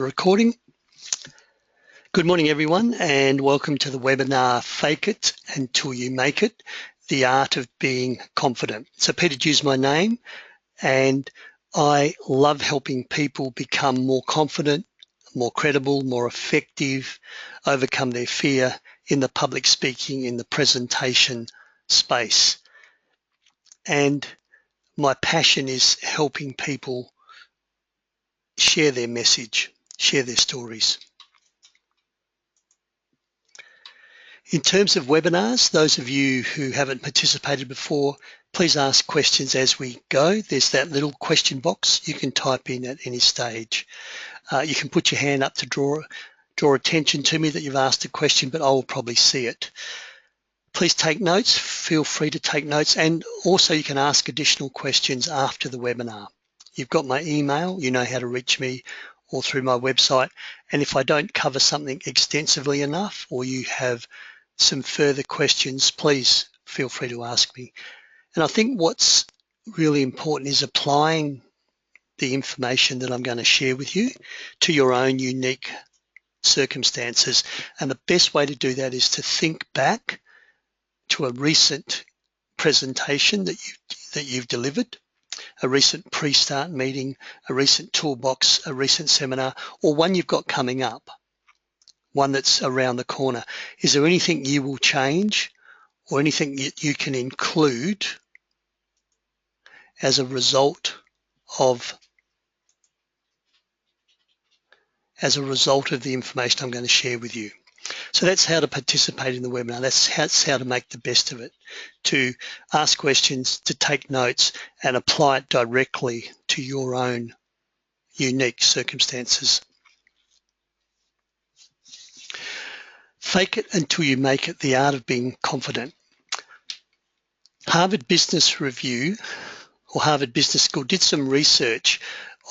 Recording. Good morning, everyone, and welcome to the webinar, Fake It Until You Make It, the Art of Being Confident. So Peter Dew's my name, and I love helping people become more confident, more credible, more effective, overcome their fear in the public speaking, in the presentation space. And my passion is helping people share their message, share their stories. In terms of webinars, those of you who haven't participated before, please ask questions as we go. There's that little question box you can type in at any stage. You can put your hand up to draw attention to me that you've asked a question, but I will probably see it. Please take notes, feel free to take notes, and also you can ask additional questions after the webinar. You've got my email, you know how to reach me, or through my website. And if I don't cover something extensively enough, or you have some further questions, please feel free to ask me. And I think what's really important is applying the information that I'm going to share with you to your own unique circumstances. And the best way to do that is to think back to a recent presentation that you've delivered, a recent pre-start meeting, a recent toolbox, a recent seminar, or one you've got coming up, one that's around the corner. Is there anything you will change or anything you can include as a result of the information I'm going to share with you? So that's how to participate in the webinar. That's how to make the best of it, to ask questions, to take notes and apply it directly to your own unique circumstances. Fake it until you make it, the art of being confident. Harvard Business Review or Harvard Business School did some research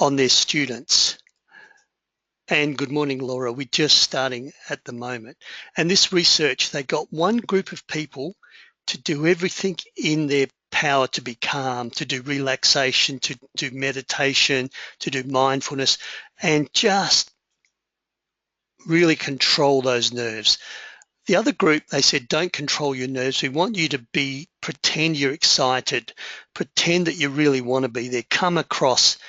on their students. And good morning, Laura. We're just starting at the moment. And this research, they got one group of people to do everything in their power to be calm, to do relaxation, to do meditation, to do mindfulness, and just really control those nerves. The other group, they said, don't control your nerves. We want you to pretend you're excited, pretend that you really want to be there, come across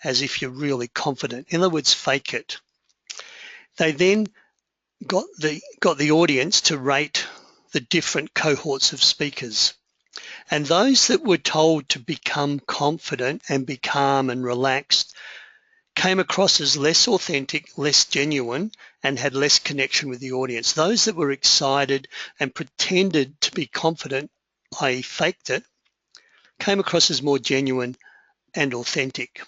as if you're really confident. In other words, fake it. They then got the audience to rate the different cohorts of speakers. And those that were told to become confident and be calm and relaxed came across as less authentic, less genuine, and had less connection with the audience. Those that were excited and pretended to be confident, i.e. faked it, came across as more genuine and authentic.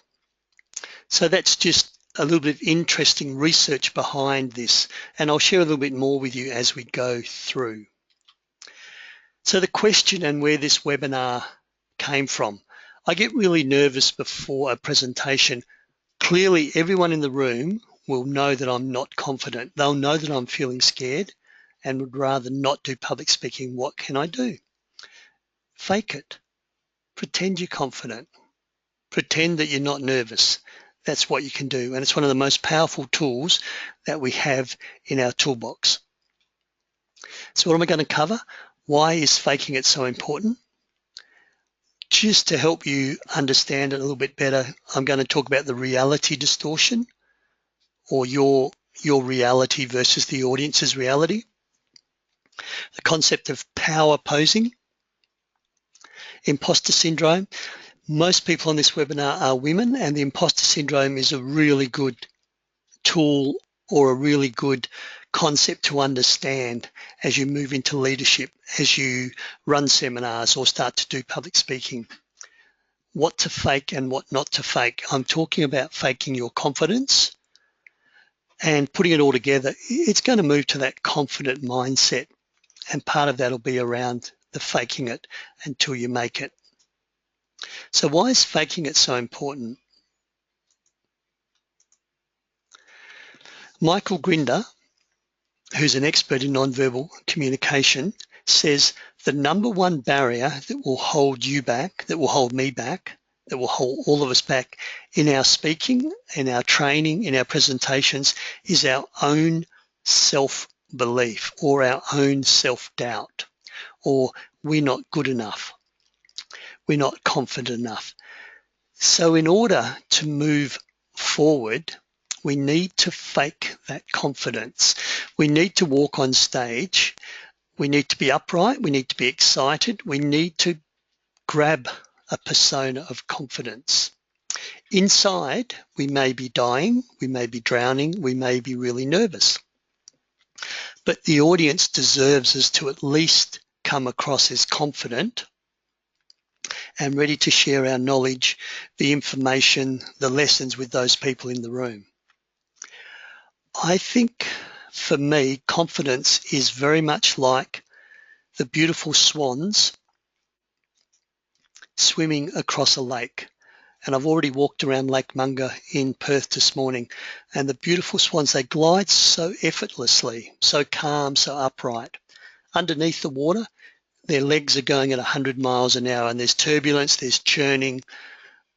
So that's just a little bit of interesting research behind this, and I'll share a little bit more with you as we go through. So the question and where this webinar came from. I get really nervous before a presentation. Clearly, everyone in the room will know that I'm not confident. They'll know that I'm feeling scared and would rather not do public speaking. What can I do? Fake it. Pretend you're confident. Pretend that you're not nervous. That's what you can do. And it's one of the most powerful tools that we have in our toolbox. So what am I going to cover? Why is faking it so important? Just to help you understand it a little bit better, I'm going to talk about the reality distortion, or your reality versus the audience's reality. The concept of power posing, imposter syndrome. Most people on this webinar are women, and the imposter syndrome is a really good tool or a really good concept to understand as you move into leadership, as you run seminars or start to do public speaking. What to fake and what not to fake. I'm talking about faking your confidence and putting it all together. It's going to move to that confident mindset, and part of that will be around the faking it until you make it. So why is faking it so important? Michael Grinder, who's an expert in nonverbal communication, says the number one barrier that will hold you back, that will hold me back, that will hold all of us back in our speaking, in our training, in our presentations is our own self-belief or our own self-doubt, or we're not good enough, we're not confident enough. So in order to move forward, we need to fake that confidence. We need to walk on stage. We need to be upright. We need to be excited. We need to grab a persona of confidence. Inside, we may be dying, we may be drowning, we may be really nervous. But the audience deserves us to at least come across as confident and ready to share our knowledge, the information, the lessons with those people in the room. I think for me, confidence is very much like the beautiful swans swimming across a lake. And I've already walked around Lake Munga in Perth this morning, and the beautiful swans, they glide so effortlessly, so calm, so upright. Underneath the water, their legs are going at 100 miles an hour, and there's turbulence, there's churning.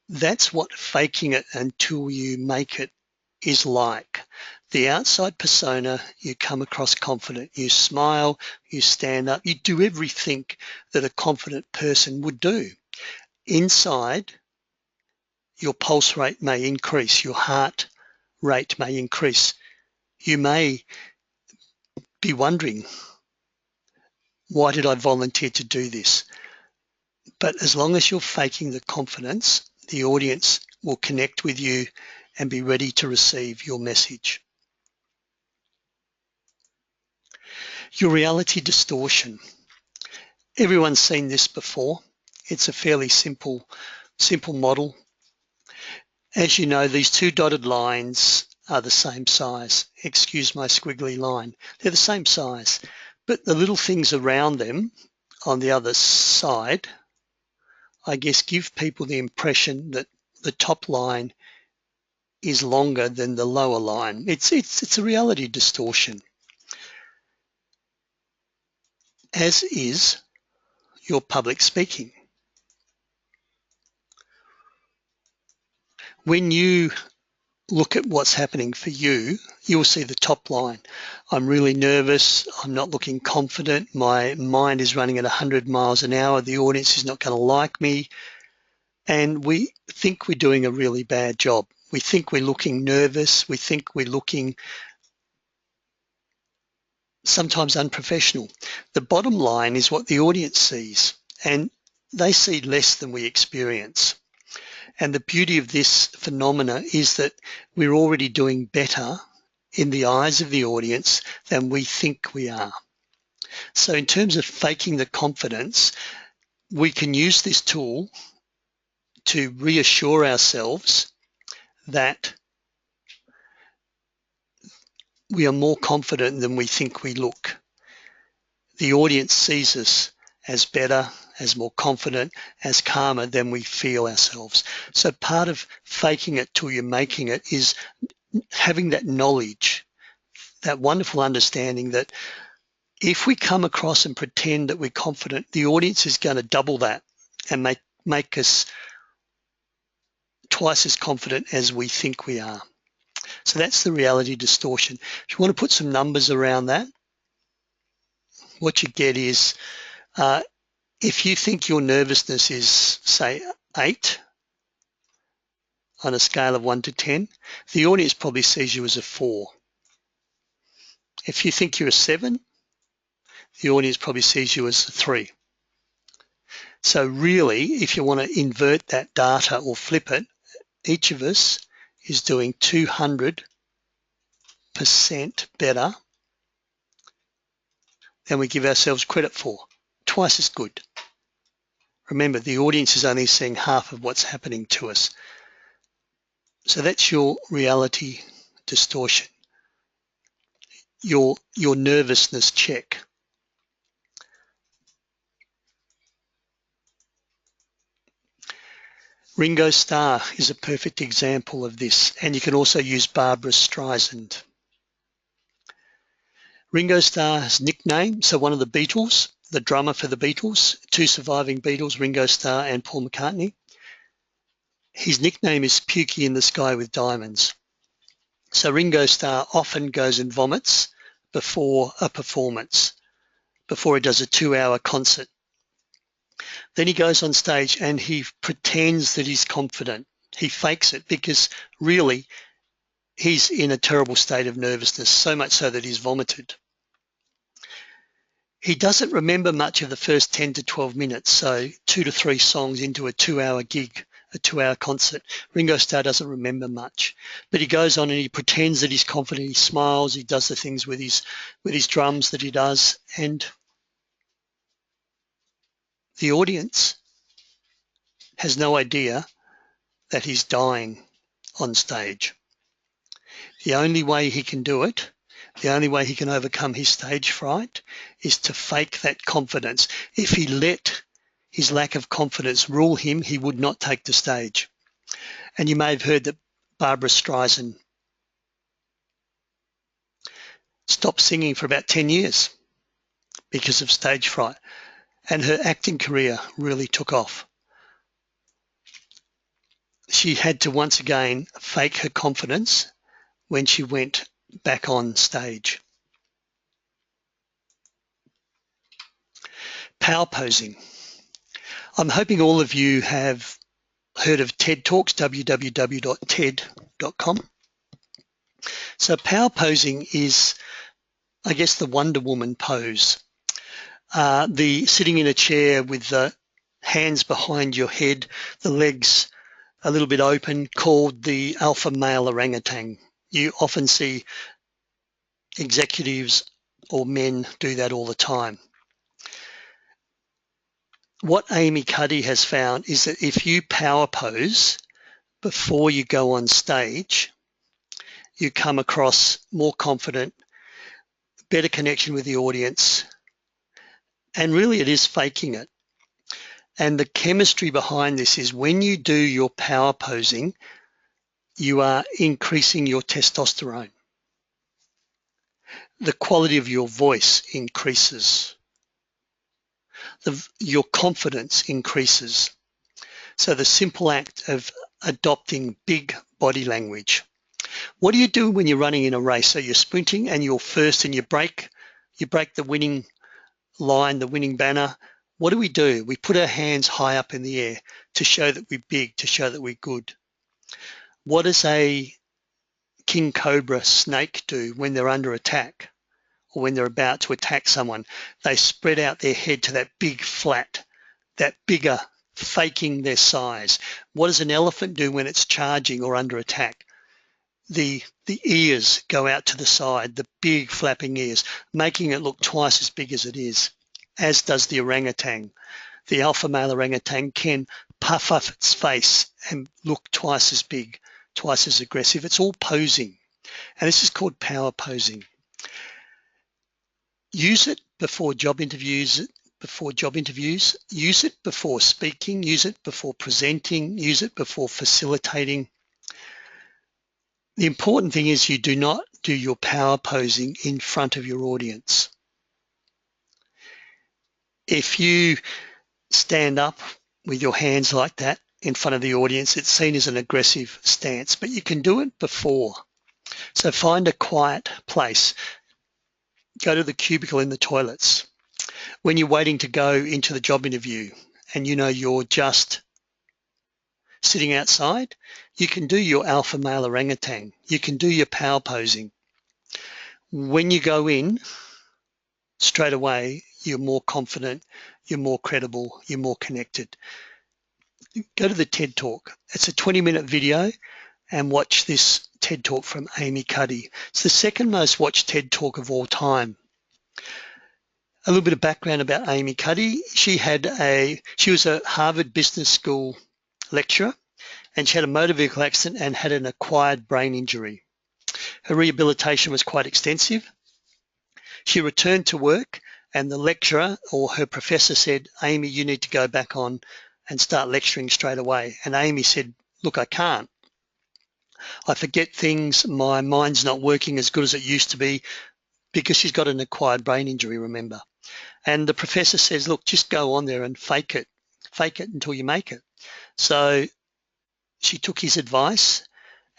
That's what faking it until you make it is like. The outside persona, you come across confident. You smile, you stand up, you do everything that a confident person would do. Inside, your pulse rate may increase, your heart rate may increase. You may be wondering, why did I volunteer to do this? But as long as you're faking the confidence, the audience will connect with you and be ready to receive your message. Your reality distortion. Everyone's seen this before. It's a fairly simple model. As you know, these two dotted lines are the same size. Excuse my squiggly line. They're the same size, but the little things around them on the other side, I guess, give people the impression that the top line is longer than the lower line. It's a reality distortion, as is your public speaking. When you look at what's happening for you, you'll see the top line. I'm really nervous. I'm not looking confident. My mind is running at 100 miles an hour. The audience is not going to like me. And we think we're doing a really bad job. We think we're looking nervous. We think we're looking sometimes unprofessional. The bottom line is what the audience sees, and they see less than we experience. And the beauty of this phenomena is that we're already doing better in the eyes of the audience than we think we are. So in terms of faking the confidence, we can use this tool to reassure ourselves that we are more confident than we think we look. The audience sees us as better, as more confident, as calmer than we feel ourselves. So part of faking it till you're making it is having that knowledge, that wonderful understanding that if we come across and pretend that we're confident, the audience is going to double that and make us twice as confident as we think we are. So that's the reality distortion. If you want to put some numbers around that, what you get is if you think your nervousness is, say, 8 on a scale of 1 to 10, the audience probably sees you as a 4. If you think you're a 7, the audience probably sees you as a 3. So really, if you want to invert that data or flip it, each of us is doing 200% better than we give ourselves credit for, twice as good. Remember, the audience is only seeing half of what's happening to us. So that's your reality distortion, your nervousness check. Ringo Starr is a perfect example of this, and you can also use Barbra Streisand. Ringo Starr's nickname, so one of the Beatles, the drummer for the Beatles, two surviving Beatles, Ringo Starr and Paul McCartney, His nickname is Pukey in the Sky with Diamonds. So Ringo Starr often goes and vomits before a performance, before he does a 2-hour concert. Then he goes on stage and he pretends that he's confident. He fakes it because really he's in a terrible state of nervousness, so much so that he's vomited. He doesn't remember much of the first 10 to 12 minutes, so 2 to 3 songs into a 2-hour gig, a 2-hour concert. Ringo Starr doesn't remember much, but he goes on and he pretends that he's confident, he smiles, he does the things with his drums that he does, and the audience has no idea that he's dying on stage. The only way he can do it, the only way he can overcome his stage fright is to fake that confidence. If he let his lack of confidence rule him, he would not take the stage. And you may have heard that Barbra Streisand stopped singing for about 10 years because of stage fright, and her acting career really took off. She had to once again fake her confidence when she went back on stage. Power posing. I'm hoping all of you have heard of TED Talks, www.ted.com. So power posing is, I guess, the Wonder Woman pose. The sitting in a chair with the hands behind your head, the legs a little bit open, called the alpha male orangutan. You often see executives or men do that all the time. What Amy Cuddy has found is that if you power pose before you go on stage, you come across more confident, better connection with the audience, and really it is faking it. And the chemistry behind this is when you do your power posing, you are increasing your testosterone. The quality of your voice increases. Your confidence increases. So the simple act of adopting big body language. What do you do when you're running in a race? So you're sprinting and you're first and you break the winning line, the winning banner. What do? We put our hands high up in the air to show that we're big, to show that we're good. What does a king cobra snake do when they're under attack or when they're about to attack someone? They spread out their head to that big flat, that bigger, faking their size. What does an elephant do when it's charging or under attack? The ears go out to the side, the big flapping ears, making it look twice as big as it is, as does the orangutan. The alpha male orangutan can puff up its face and look twice as big, twice as aggressive. It's all posing, and this is called power posing. Use it before job interviews, use it before speaking, use it before presenting, use it before facilitating. The important thing is you do not do your power posing in front of your audience. If you stand up with your hands like that in front of the audience, it's seen as an aggressive stance, but you can do it before. So find a quiet place. Go to the cubicle in the toilets. When you're waiting to go into the job interview and you know you're just sitting outside, you can do your alpha male orangutan. You can do your power posing. When you go in, straight away, you're more confident, you're more credible, you're more connected. Go to the TED Talk. It's a 20-minute video and watch this TED Talk from Amy Cuddy. It's the second most watched TED Talk of all time. A little bit of background about Amy Cuddy. She was a Harvard Business School lecturer, and she had a motor vehicle accident and had an acquired brain injury. Her rehabilitation was quite extensive. She returned to work and the lecturer or her professor said, Amy, you need to go back on and start lecturing straight away. And Amy said, look, I can't. I forget things. My mind's not working as good as it used to be because she's got an acquired brain injury, remember. And the professor says, look, just go on there and fake it until you make it. So she took his advice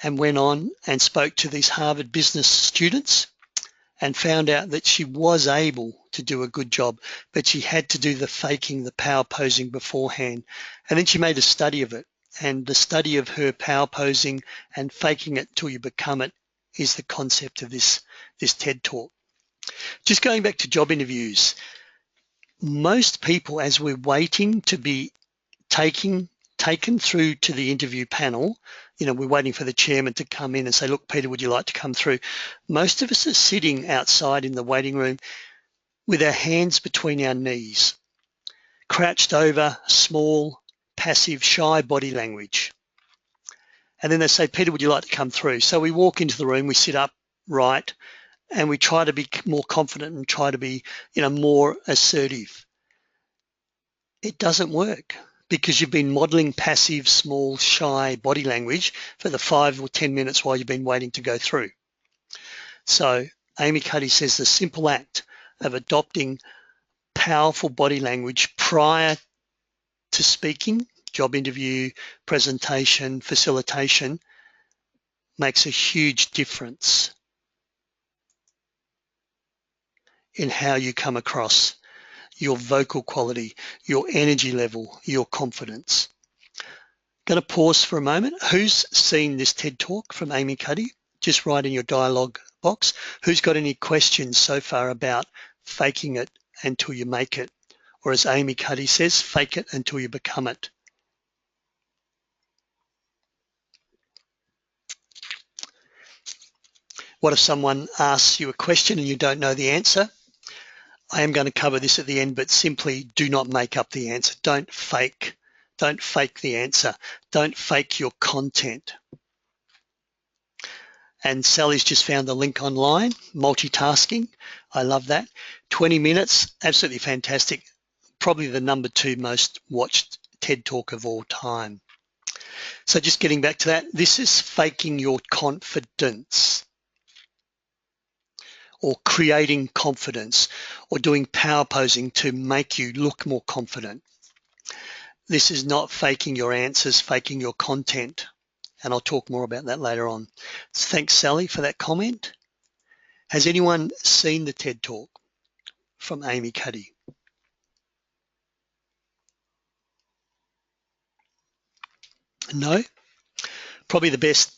and went on and spoke to these Harvard business students and found out that she was able to do a good job, but she had to do the faking, the power posing beforehand. And then she made a study of it. And the study of her power posing and faking it till you become it is the concept of this TED Talk. Just going back to job interviews, most people, as we're waiting to be taken through to the interview panel, we're waiting for the chairman to come in and say, look, Peter, would you like to come through? Most of us are sitting outside in the waiting room with our hands between our knees, crouched over, small, passive, shy body language. And then they say, Peter, would you like to come through? So we walk into the room, we sit up right, and we try to be more confident and try to be, more assertive. It doesn't work, because you've been modeling passive, small, shy body language for the 5 or 10 minutes while you've been waiting to go through. So Amy Cuddy says the simple act of adopting powerful body language prior to speaking, job interview, presentation, facilitation, makes a huge difference in how you come across, your vocal quality, your energy level, your confidence. Going to pause for a moment. Who's seen this TED Talk from Amy Cuddy? Just write in your dialogue box. Who's got any questions so far about faking it until you make it? Or as Amy Cuddy says, fake it until you become it. What if someone asks you a question and you don't know the answer? I am going to cover this at the end, but simply do not make up the answer. Don't fake the answer. Don't fake your content. And Sally's just found the link online, multitasking. I love that. 20 minutes, absolutely fantastic. Probably the #2 most watched TED Talk of all time. So just getting back to that, this is faking your confidence, or creating confidence, or doing power posing to make you look more confident. This is not faking your answers, faking your content. And I'll talk more about that later on. Thanks, Sally, for that comment. Has anyone seen the TED Talk from Amy Cuddy? No? Probably the best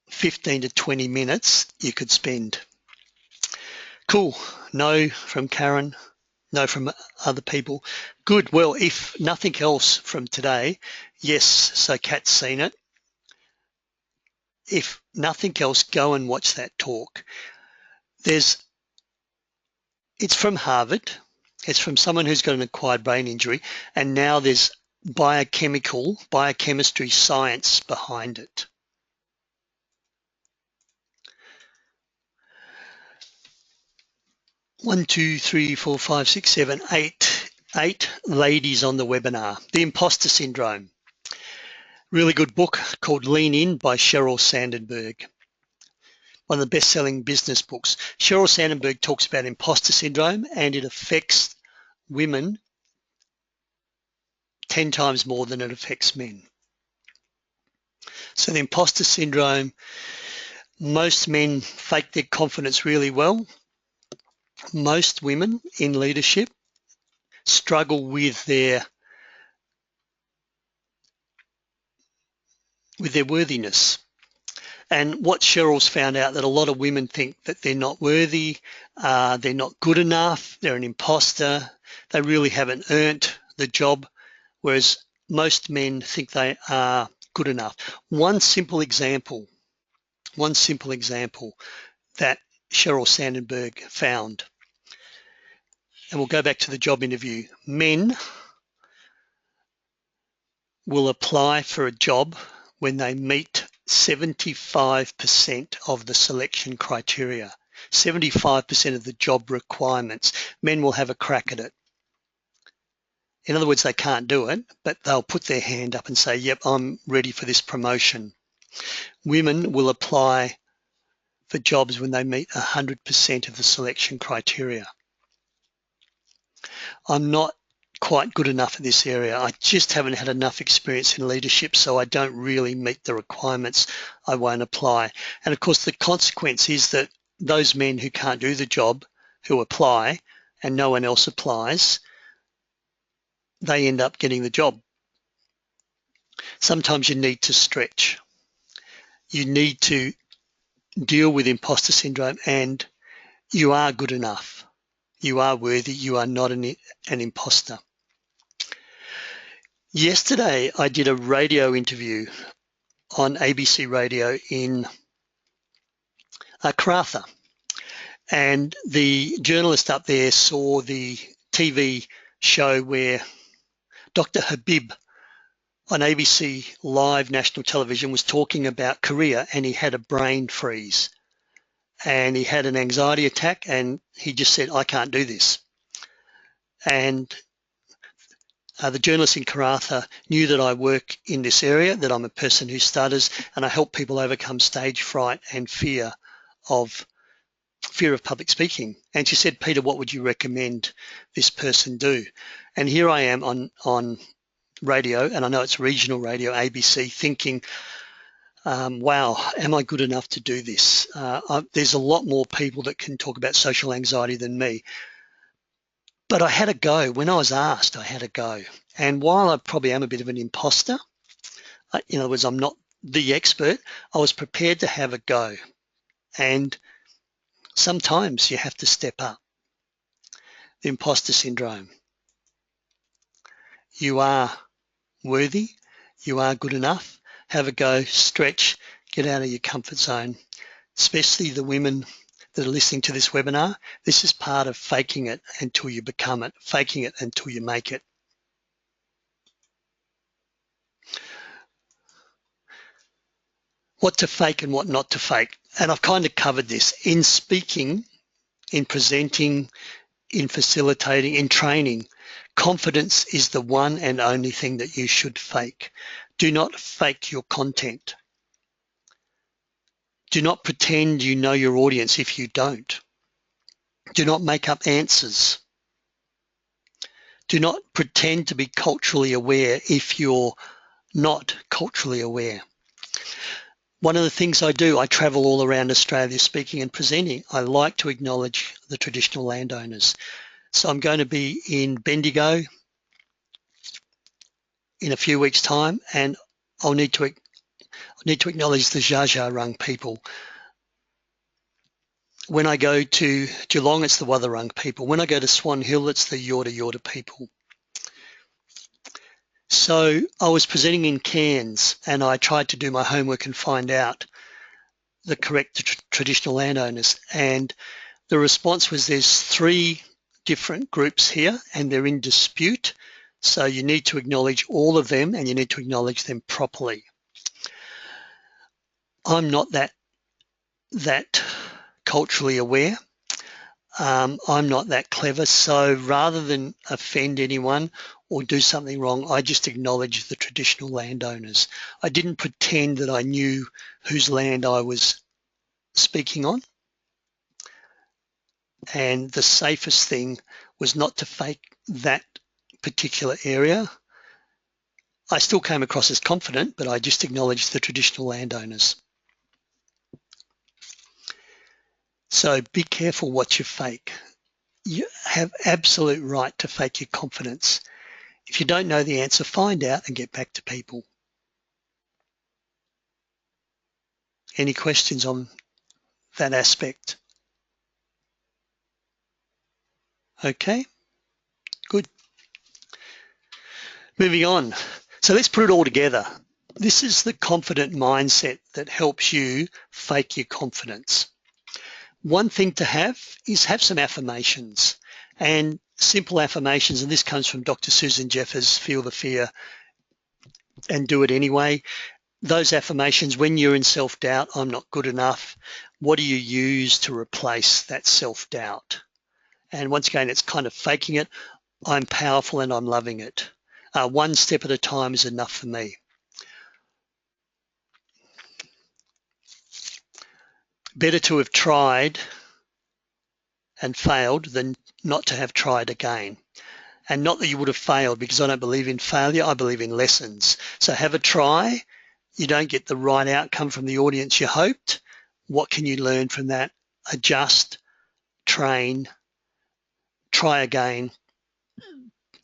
15 to 20 minutes you could spend. Cool. No from Karen. No from other people. Good. Well, if nothing else from today, yes, so Kat's seen it. If nothing else, go and watch that talk. It's from Harvard. It's from someone who's got an acquired brain injury, and now there's biochemistry science behind it. One, two, three, four, five, six, seven, eight ladies on the webinar. The Imposter Syndrome. Really good book called Lean In by Sheryl Sandberg. One of the best-selling business books. Sheryl Sandberg talks about imposter syndrome, and it affects women 10 times more than it affects men. So the imposter syndrome, most men fake their confidence really well. Most women in leadership struggle with their worthiness. And what Cheryl's found out, that a lot of women think that they're not worthy, they're not good enough, they're an imposter, they really haven't earned the job, whereas most men think they are good enough. One simple example that Sheryl Sandberg found, and we'll go back to the job interview. Men will apply for a job when they meet 75% of the selection criteria, 75% of the job requirements. Men will have a crack at it. In other words, they can't do it, but they'll put their hand up and say, yep, I'm ready for this promotion. Women will apply for jobs when they meet 100% of the selection criteria. I'm not quite good enough at this area. I just haven't had enough experience in leadership, so I don't really meet the requirements. I won't apply. And of course, the consequence is that those men who can't do the job, who apply, and no one else applies, they end up getting the job. Sometimes you need to stretch. You need to deal with imposter syndrome, and you are good enough. You are worthy. You are not an imposter. Yesterday, I did a radio interview on ABC Radio in Karratha, and the journalist up there saw the TV show where Dr. Habib on ABC Live National Television was talking about Korea, and he had a brain freeze and he had an anxiety attack, and he just said, I can't do this. And the journalist in Karratha knew that I work in this area, that I'm a person who stutters, and I help people overcome stage fright and fear of public speaking. And she said, Peter, what would you recommend this person do? And here I am on radio, and I know it's regional radio, ABC, thinking, wow, am I good enough to do this? There's a lot more people that can talk about social anxiety than me. But I had a go. When I was asked, I had a go. And while I probably am a bit of an imposter, in other words, I'm not the expert, I was prepared to have a go. And sometimes you have to step up. The imposter syndrome. You are worthy. You are good enough. Have a go, stretch, get out of your comfort zone, especially the women that are listening to this webinar. This is part of faking it until you become it, faking it until you make it. What to fake and what not to fake. And I've kind of covered this. In speaking, in presenting, in facilitating, in training, confidence is the one and only thing that you should fake. Do not fake your content. Do not pretend you know your audience if you don't. Do not make up answers. Do not pretend to be culturally aware if you're not culturally aware. One of the things I do, I travel all around Australia speaking and presenting. I like to acknowledge the traditional landowners. So I'm going to be in Bendigo in a few weeks' time, and I'll need to acknowledge the Dja Dja Wurrung people. When I go to Geelong, it's the Wathaurong people. When I go to Swan Hill, it's the Yorta Yorta people. So I was presenting in Cairns, and I tried to do my homework and find out the correct traditional landowners. And the response was, there's 3 different groups here, and they're in dispute. So you need to acknowledge all of them, and you need to acknowledge them properly. I'm not that culturally aware. I'm not that clever, so rather than offend anyone or do something wrong, I just acknowledge the traditional landowners. I didn't pretend that I knew whose land I was speaking on. And the safest thing was not to fake that particular area. I still came across as confident, but I just acknowledged the traditional landowners. So be careful what you fake. You have absolute right to fake your confidence. If you don't know the answer, find out and get back to people. Any questions on that aspect? Okay, good. Moving on. So let's put it all together. This is the confident mindset that helps you fake your confidence. One thing to have is have some affirmations, and simple affirmations, and this comes from Dr. Susan Jeffers, Feel the Fear and Do It Anyway. Those affirmations, when you're in self-doubt, I'm not good enough, what do you use to replace that self-doubt? And once again, it's kind of faking it. I'm powerful and I'm loving it. One step at a time is enough for me. Better to have tried and failed than not to have tried again. And not that you would have failed, because I don't believe in failure, I believe in lessons. So have a try. You don't get the right outcome from the audience you hoped. What can you learn from that? Adjust, train, try again,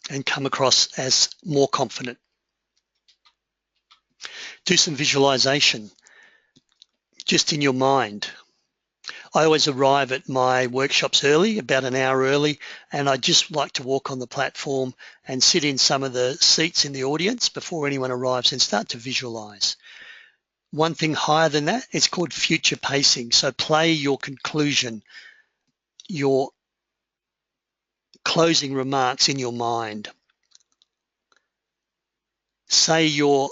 and come across as more confident. Do some visualization just in your mind. I always arrive at my workshops early, about an hour early, and I just like to walk on the platform and sit in some of the seats in the audience before anyone arrives and start to visualize. One thing higher than that, it's called future pacing. So play your conclusion, your closing remarks in your mind. Say your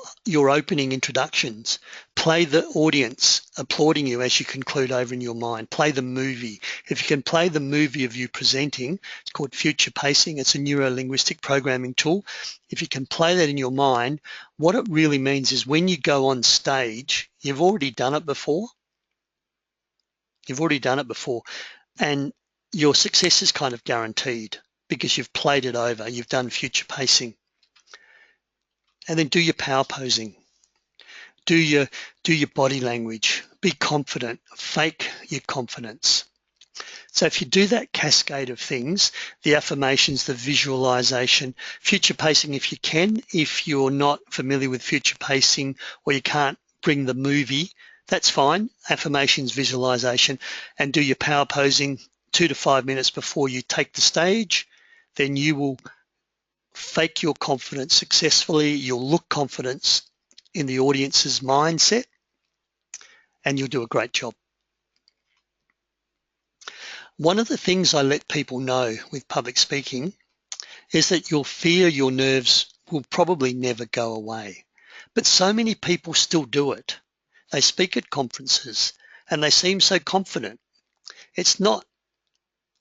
opening introductions. Play the audience applauding you as you conclude over in your mind. Play the movie. If you can play the movie of you presenting, it's called future pacing. It's a neuro-linguistic programming tool. If you can play that in your mind, what it really means is when you go on stage, you've already done it before. You've already done it before. And your success is kind of guaranteed because you've played it over. You've done future pacing. And then do your power posing. Do your body language. Be confident. Fake your confidence. So if you do that cascade of things, the affirmations, the visualization, future pacing if you can, if you're not familiar with future pacing or you can't bring the movie, that's fine. Affirmations, visualization, and do your power posing 2 to 5 minutes before you take the stage. Then you will fake your confidence successfully. You'll look confidence in the audience's mindset, and you'll do a great job. One of the things I let people know with public speaking is that your fear, your nerves will probably never go away. But so many people still do it. They speak at conferences and they seem so confident. It's not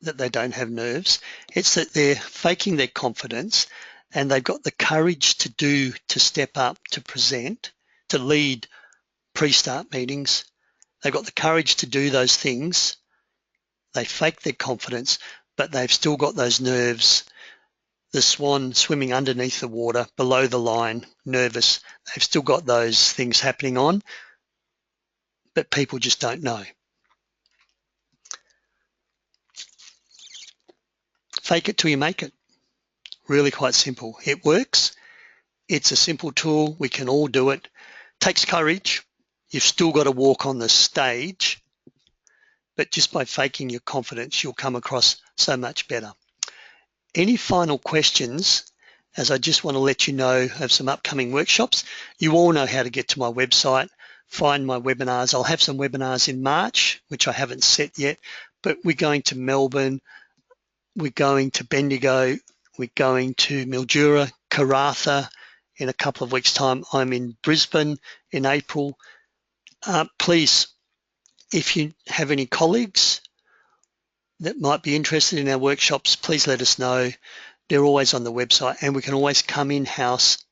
that they don't have nerves, it's that they're faking their confidence and they've got the courage to step up, to present, to lead pre-start meetings. They've got the courage to do those things. They fake their confidence, but they've still got those nerves. The swan swimming underneath the water, below the line, nervous. They've still got those things happening on, but people just don't know. Fake it till you make it. Really quite simple. It works. It's a simple tool. We can all do it. Takes courage. You've still got to walk on the stage, but just by faking your confidence, you'll come across so much better. Any final questions? As I just want to let you know of some upcoming workshops. You all know how to get to my website, find my webinars. I'll have some webinars in March, which I haven't set yet, but we're going to Melbourne, we're going to Bendigo, we're going to Mildura, Karratha in a couple of weeks' time. I'm in Brisbane in April. Please, if you have any colleagues that might be interested in our workshops, please let us know. They're always on the website and we can always come in-house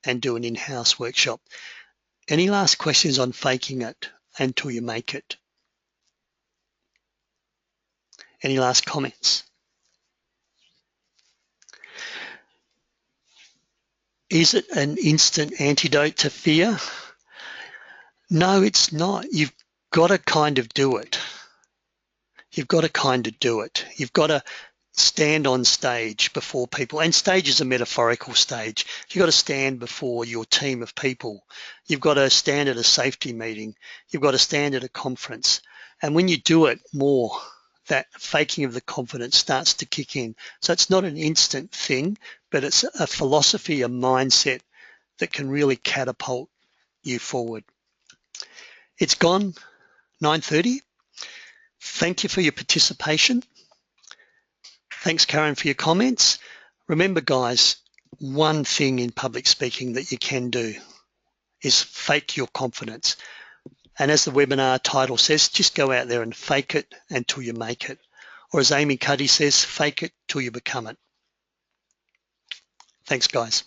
and do an in-house workshop. Any last questions on faking it until you make it? Any last comments? Is it an instant antidote to fear? No, it's not. You've got to kind of do it. You've got to kind of do it. You've got to stand on stage before people, and stage is a metaphorical stage. You've got to stand before your team of people. You've got to stand at a safety meeting. You've got to stand at a conference. And when you do it more, that faking of the confidence starts to kick in. So it's not an instant thing, but it's a philosophy, a mindset that can really catapult you forward. It's gone, 9:30. Thank you for your participation. Thanks, Karen, for your comments. Remember, guys, one thing in public speaking that you can do is fake your confidence. And as the webinar title says, just go out there and fake it until you make it. Or as Amy Cuddy says, fake it till you become it. Thanks, guys.